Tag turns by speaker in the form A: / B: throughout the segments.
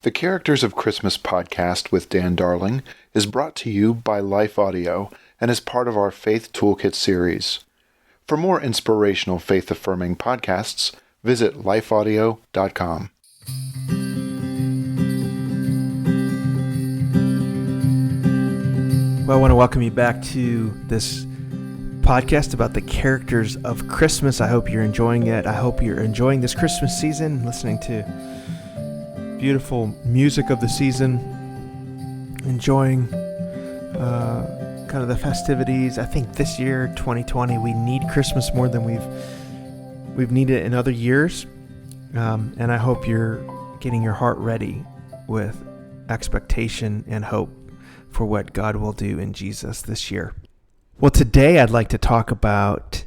A: The Characters of Christmas podcast with Dan Darling is brought to you by Life Audio and is part of our Faith Toolkit series. For more inspirational faith-affirming podcasts, visit lifeaudio.com.
B: Well, I want to welcome you back to this podcast about the characters of Christmas. I hope you're enjoying it. I hope you're enjoying this Christmas season, listening to beautiful music of the season, enjoying kind of the festivities. I think this year, 2020, we need Christmas more than we've needed it in other years. And I hope you're getting your heart ready with expectation and hope for what God will do in Jesus this year. Well, today I'd like to talk about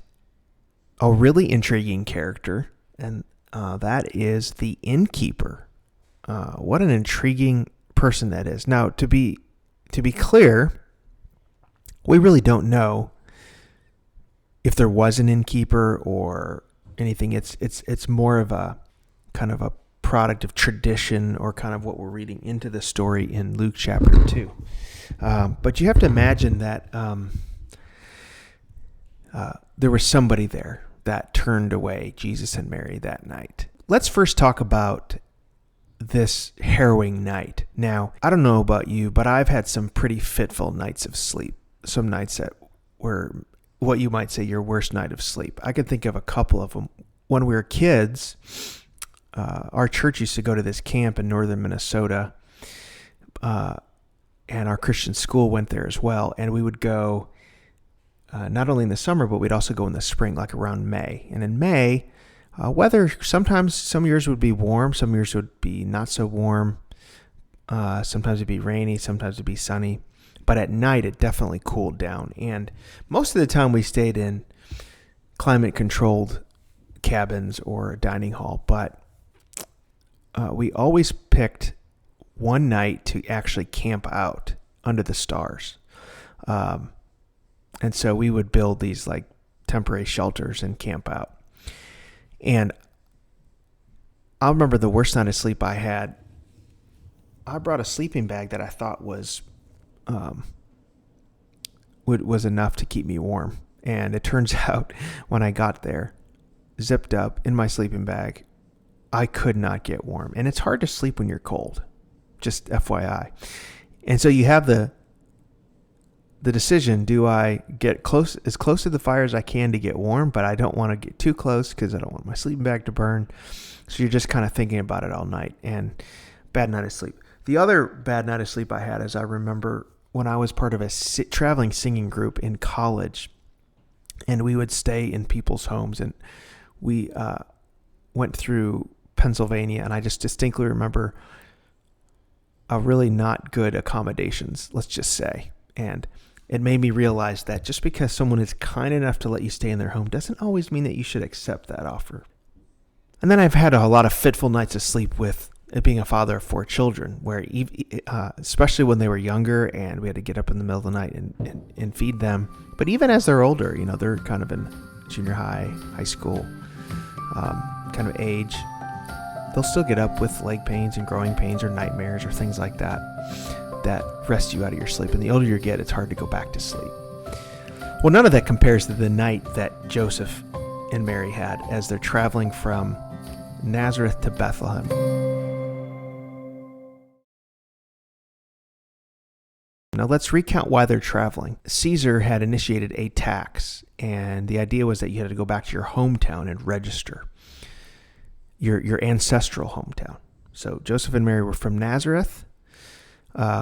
B: a really intriguing character, and that is the Innkeeper. What an intriguing person that is. Now, to be clear, we really don't know if there was an innkeeper or anything. It's more of a kind of a product of tradition, or kind of what we're reading into the story in Luke chapter 2. But you have to imagine that there was somebody there that turned away Jesus and Mary that night. Let's first talk about this harrowing night. Now, I don't know about you, but I've had some pretty fitful nights of sleep. Some nights that were what you might say your worst night of sleep. I can think of a couple of them. When we were kids, our church used to go to this camp in northern Minnesota, and our Christian school went there as well. And we would go not only in the summer, but we'd also go in the spring, like around May. And in May, weather, sometimes some years would be warm, some years would be not so warm. Sometimes it'd be rainy, sometimes it'd be sunny. But at night, it definitely cooled down. And most of the time we stayed in climate-controlled cabins or a dining hall. But we always picked one night to actually camp out under the stars. And so we would build these like temporary shelters and camp out. And I remember the worst night of sleep I had. I brought a sleeping bag that I thought was enough to keep me warm. And it turns out when I got there, zipped up in my sleeping bag, I could not get warm. And it's hard to sleep when you're cold, just FYI. And so you have the decision, do I get as close to the fire as I can to get warm, but I don't want to get too close because I don't want my sleeping bag to burn. So you're just kind of thinking about it all night, and bad night of sleep. The other bad night of sleep I had is I remember when I was part of a traveling singing group in college, and we would stay in people's homes, and we went through Pennsylvania, and I just distinctly remember a really not good accommodations, let's just say. And it made me realize that just because someone is kind enough to let you stay in their home doesn't always mean that you should accept that offer. And then I've had a lot of fitful nights of sleep with being a father of 4 children, where especially when they were younger and we had to get up in the middle of the night and feed them. But even as they're older, they're kind of in junior high, high school kind of age, they'll still get up with leg pains and growing pains or nightmares or things like that rest you out of your sleep. And the older you get, it's hard to go back to sleep. Well, none of that compares to the night that Joseph and Mary had as they're traveling from Nazareth to Bethlehem. Now let's recount why they're traveling. Caesar had initiated a tax, and the idea was that you had to go back to your hometown and register your ancestral hometown. So Joseph and Mary were from Nazareth,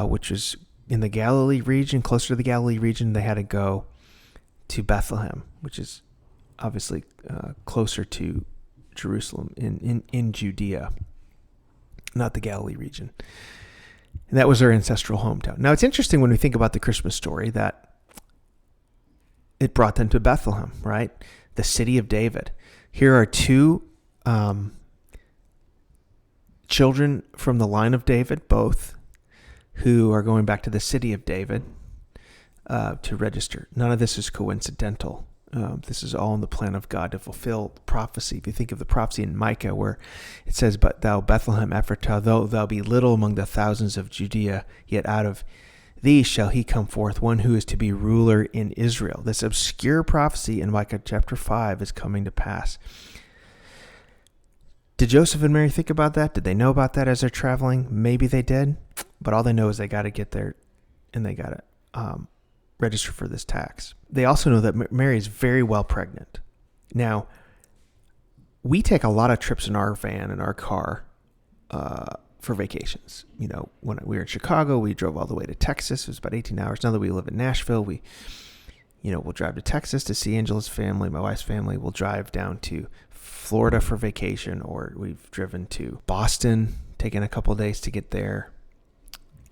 B: which is in the Galilee region, closer to the Galilee region. They had to go to Bethlehem, which is obviously closer to Jerusalem in Judea, not the Galilee region. And that was their ancestral hometown. Now, it's interesting when we think about the Christmas story that it brought them to Bethlehem, right? The city of David. Here are 2 children from the line of David, both, who are going back to the city of David to register. None of this is coincidental. This is all in the plan of God to fulfill prophecy. If you think of the prophecy in Micah where it says, "But thou, Bethlehem Ephratah, though thou be little among the thousands of Judea, yet out of thee shall he come forth, one who is to be ruler in Israel." This obscure prophecy in Micah chapter 5 is coming to pass. Did Joseph and Mary think about that? Did they know about that as they're traveling? Maybe they did, but all they know is they got to get there and they got to register for this tax. They also know that Mary is very well pregnant. Now, we take a lot of trips in our van and our car for vacations. When we were in Chicago, we drove all the way to Texas. It was about 18 hours. Now that we live in Nashville, we'll drive to Texas to see Angela's family, my wife's family. We'll drive down to Florida for vacation, or we've driven to Boston, taken a couple of days to get there.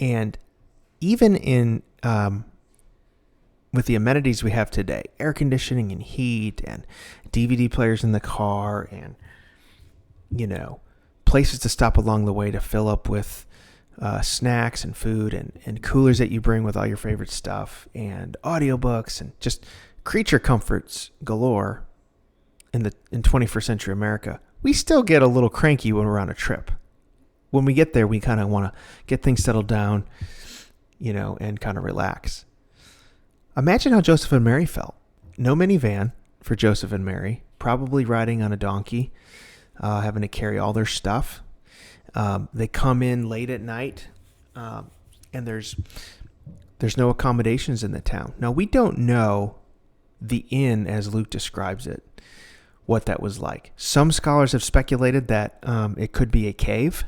B: And even in with the amenities we have today, air conditioning and heat and DVD players in the car and, places to stop along the way to fill up with snacks and food and coolers that you bring with all your favorite stuff and audiobooks and just creature comforts galore in 21st century America, we still get a little cranky when we're on a trip. When we get there, we kind of want to get things settled down, and kind of relax. Imagine how Joseph and Mary felt. No minivan for Joseph and Mary, probably riding on a donkey, having to carry all their stuff. They come in late at night, and there's no accommodations in the town. Now, we don't know the inn, as Luke describes it, what that was like. Some scholars have speculated that it could be a cave.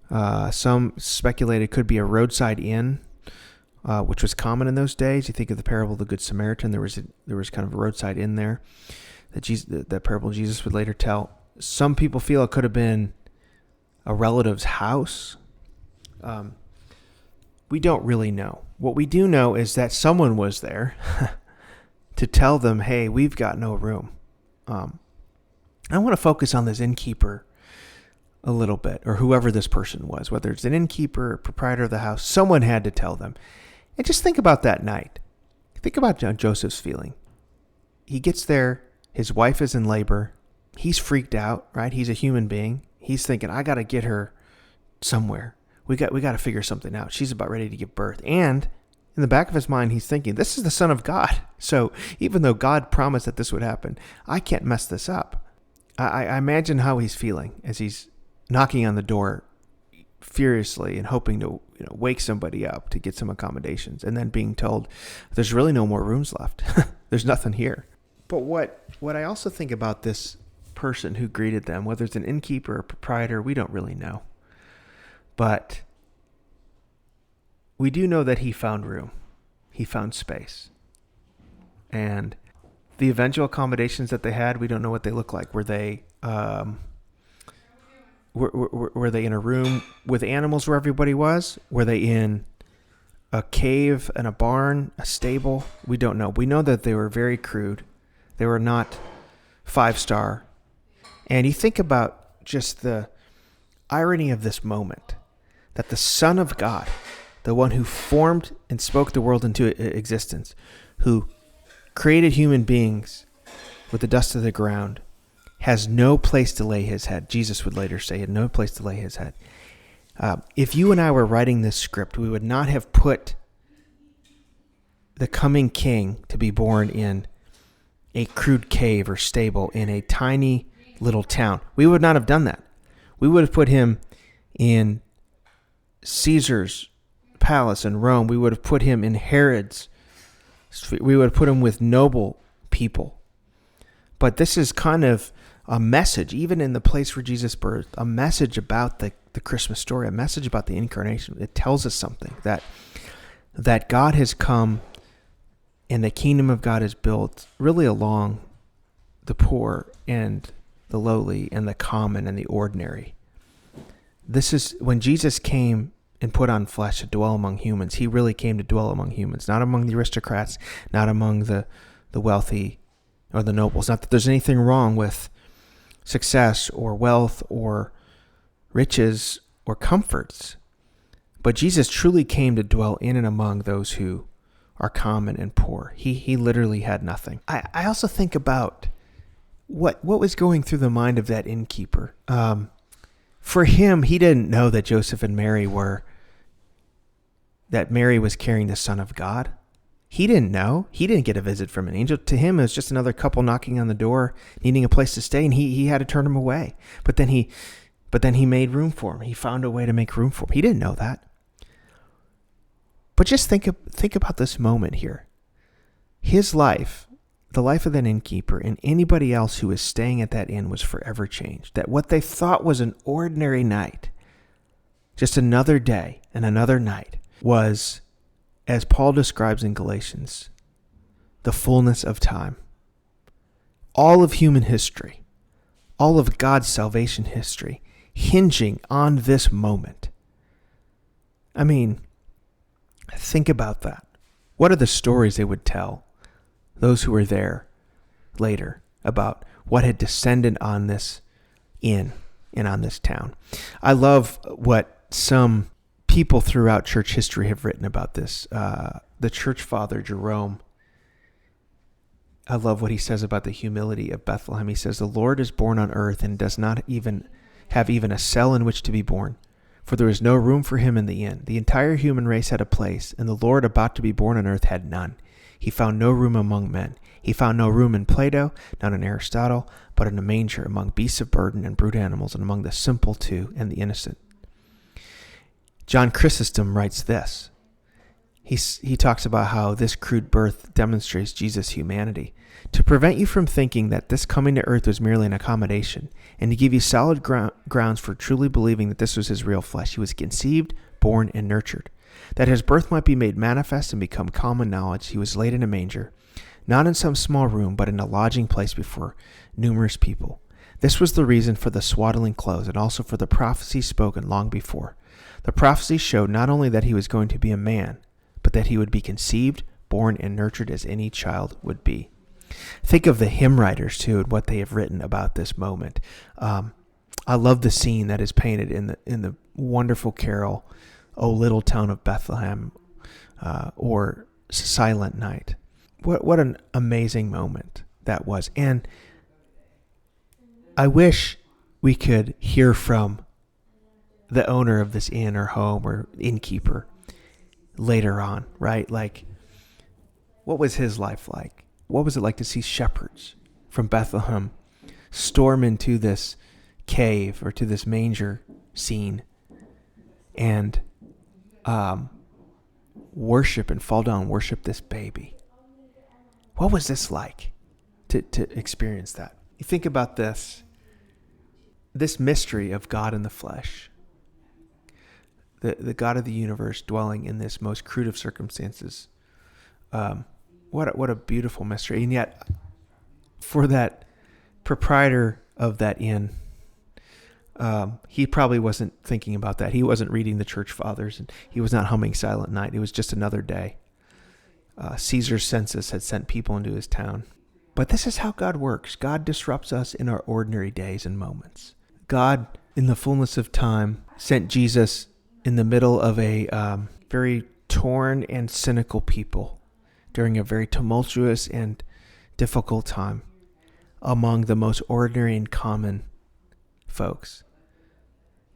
B: Some speculate it could be a roadside inn, which was common in those days. You think of the parable of the Good Samaritan. There was kind of a roadside inn there that parable Jesus would later tell. Some people feel it could have been a relative's house. We don't really know. What we do know is that someone was there to tell them, "Hey, we've got no room." I want to focus on this innkeeper a little bit, or whoever this person was, whether it's an innkeeper or proprietor of the house. Someone had to tell them. And just think about that night. Think about Joseph's feeling. He gets there. His wife is in labor. He's freaked out, right? He's a human being. He's thinking, I got to get her somewhere. We got to figure something out. She's about ready to give birth. And in the back of his mind, he's thinking, this is the Son of God. So even though God promised that this would happen, I can't mess this up. I imagine how he's feeling as he's knocking on the door furiously and hoping to wake somebody up to get some accommodations, and then being told there's really no more rooms left. There's nothing here. But what I also think about this person who greeted them, whether it's an innkeeper or proprietor, we don't really know. But we do know that he found room. He found space. And the eventual accommodations that they had, we don't know what they look like. Were they were they in a room with animals where everybody was? Were they in a cave and a barn, a stable? We don't know. We know that they were very crude. They were not 5-star. And you think about just the irony of this moment, that the Son of God, the one who formed and spoke the world into existence, who created human beings with the dust of the ground, has no place to lay his head. Jesus would later say he had no place to lay his head. If you and I were writing this script, we would not have put the coming king to be born in a crude cave or stable in a tiny little town. We would not have done that. We would have put him in Caesar's palace in Rome. We would have put him in Herod's. We would have put him with noble people. But this is kind of a message, even in the place where Jesus birthed, a message about the Christmas story, a message about the incarnation. It tells us something, that God has come and the kingdom of God is built really along the poor and the lowly and the common and the ordinary. This is when Jesus came and put on flesh to dwell among humans. He really came to dwell among humans, not among the aristocrats, not among the wealthy or the nobles. Not that there's anything wrong with success or wealth or riches or comforts, but Jesus truly came to dwell in and among those who are common and poor. He literally had nothing. I also think about what was going through the mind of that innkeeper. For him, he didn't know that Joseph and Mary that Mary was carrying the Son of God. He didn't know. He didn't get a visit from an angel. To him, it was just another couple knocking on the door, needing a place to stay, and he had to turn him away. But then he made room for him. He found a way to make room for him. He didn't know that. But just think about this moment here. His life, the life of that innkeeper, and anybody else who was staying at that inn was forever changed. That what they thought was an ordinary night, just another day and another night, was, as Paul describes in Galatians, the fullness of time. All of human history, all of God's salvation history, hinging on this moment. I mean, think about that. What are the stories they would tell those who were there later about what had descended on this inn and on this town? I love what some people throughout church history have written about this. The church father, Jerome, I love what he says about the humility of Bethlehem. He says, "The Lord is born on earth and does not even have a cell in which to be born, for there is no room for him in the inn. The entire human race had a place, and the Lord about to be born on earth had none. He found no room among men. He found no room in Plato, not in Aristotle, but in a manger among beasts of burden and brute animals, and among the simple too and the innocent." John Chrysostom writes this. He talks about how this crude birth demonstrates Jesus' humanity. To prevent you from thinking that this coming to earth was merely an accommodation, and to give you solid grounds for truly believing that this was his real flesh, he was conceived, born, and nurtured. That his birth might be made manifest and become common knowledge, he was laid in a manger, not in some small room, but in a lodging place before numerous people. This was the reason for the swaddling clothes, and also for the prophecy spoken long before. The prophecy showed not only that he was going to be a man, but that he would be conceived, born, and nurtured as any child would be. Think of the hymn writers, too, and what they have written about this moment. I love the scene that is painted in the wonderful carol, "O Little Town of Bethlehem," or "Silent Night." What an amazing moment that was. And I wish we could hear from the owner of this inn or home or innkeeper later on, right? Like, what was his life like? What was it like to see shepherds from Bethlehem storm into this cave or to this manger scene and worship and fall down and worship this baby? What was this like to experience that? You think about this mystery of God in the flesh, the God of the universe dwelling in this most crude of circumstances. What a beautiful mystery. And yet, for that proprietor of that inn, he probably wasn't thinking about that. He wasn't reading the church fathers, and he was not humming Silent Night. It was just another day. Caesar's census had sent people into his town. But this is how God works. God disrupts us in our ordinary days and moments. God, in the fullness of time, sent Jesus in the middle of a very torn and cynical people during a very tumultuous and difficult time among the most ordinary and common folks.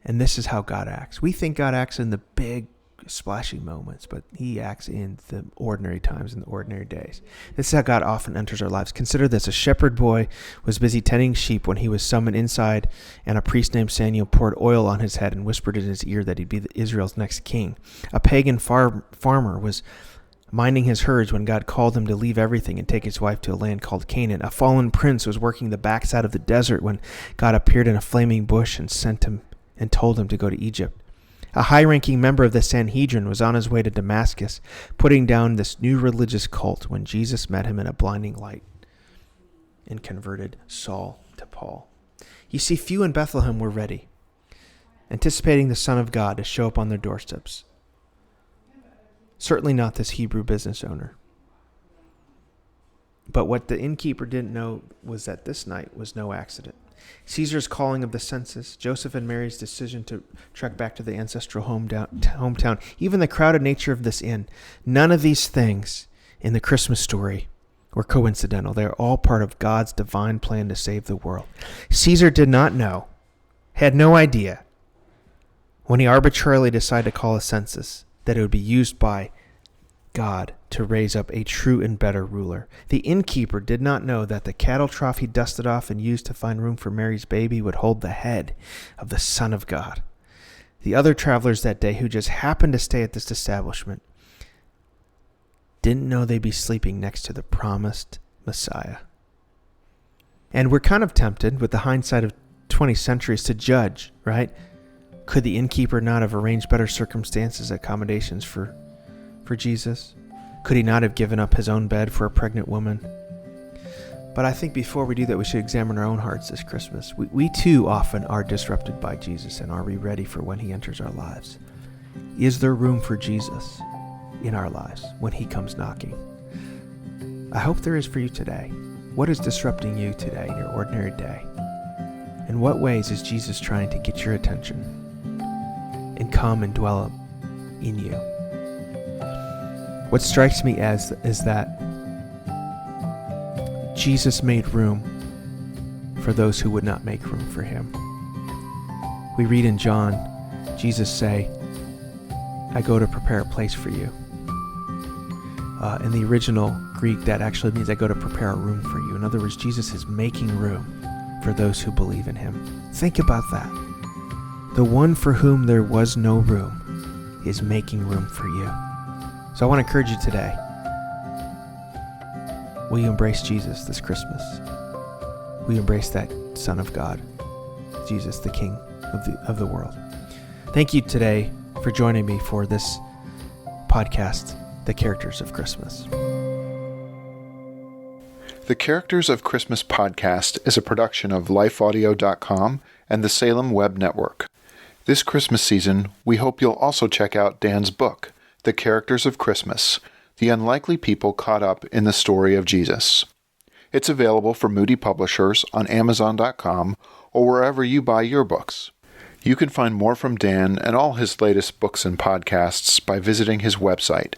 B: And this is how God acts. We think God acts in the big, splashy moments, but he acts in the ordinary times, in the ordinary days. This is how God often enters our lives. Consider this. A shepherd boy was busy tending sheep when he was summoned inside, and a priest named Samuel poured oil on his head and whispered in his ear that he'd be Israel's next king. A pagan farmer was minding his herds when God called him to leave everything and take his wife to a land called Canaan. A fallen prince was working the backside of the desert when God appeared in a flaming bush and sent him and told him to go to Egypt. A high-ranking member of the Sanhedrin was on his way to Damascus, putting down this new religious cult when Jesus met him in a blinding light and converted Saul to Paul. You see, few in Bethlehem were ready, anticipating the Son of God to show up on their doorsteps. Certainly not this Hebrew business owner. But what the innkeeper didn't know was that this night was no accident. Caesar's calling of the census, Joseph and Mary's decision to trek back to the ancestral hometown, even the crowded nature of this inn, none of these things in the Christmas story were coincidental. They're all part of God's divine plan to save the world. Caesar did not know, had no idea, when he arbitrarily decided to call a census, that it would be used by God to raise up a true and better ruler. The innkeeper did not know that the cattle trough he dusted off and used to find room for Mary's baby would hold the head of the Son of God. The other travelers that day who just happened to stay at this establishment didn't know they'd be sleeping next to the promised Messiah. And we're kind of tempted, with the hindsight of 20 centuries, to judge, right? Could the innkeeper not have arranged better circumstances, accommodations for Jesus? Could he not have given up his own bed for a pregnant woman? But I think before we do that, we should examine our own hearts this Christmas. We too often are disrupted by Jesus, and are we ready for when he enters our lives? Is there room for Jesus in our lives when he comes knocking? I hope there is for you today. What is disrupting you today in your ordinary day? In what ways is Jesus trying to get your attention and come and dwell in you? What strikes me is that Jesus made room for those who would not make room for him. We read in John, Jesus say, I go to prepare a place for you. In the original Greek, that actually means I go to prepare a room for you. In other words, Jesus is making room for those who believe in him. Think about that. The one for whom there was no room is making room for you. So I want to encourage you today. Will you embrace Jesus this Christmas? Will you embrace that Son of God, Jesus, the King of the world? Thank you today for joining me for this podcast, The Characters of Christmas.
A: The Characters of Christmas podcast is a production of lifeaudio.com and the Salem Web Network. This Christmas season, we hope you'll also check out Dan's book, The Characters of Christmas, The Unlikely People Caught Up in the Story of Jesus. It's available from Moody Publishers on Amazon.com or wherever you buy your books. You can find more from Dan and all his latest books and podcasts by visiting his website,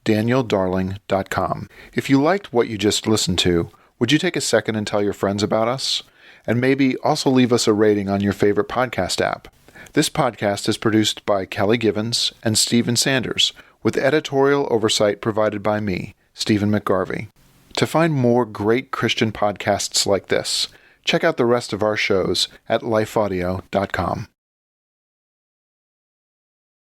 A: danieldarling.com. If you liked what you just listened to, would you take a second and tell your friends about us? And maybe also leave us a rating on your favorite podcast app. This podcast is produced by Kelly Givens and Stephen Sanders, with editorial oversight provided by me, Stephen McGarvey. To find more great Christian podcasts like this, check out the rest of our shows at lifeaudio.com.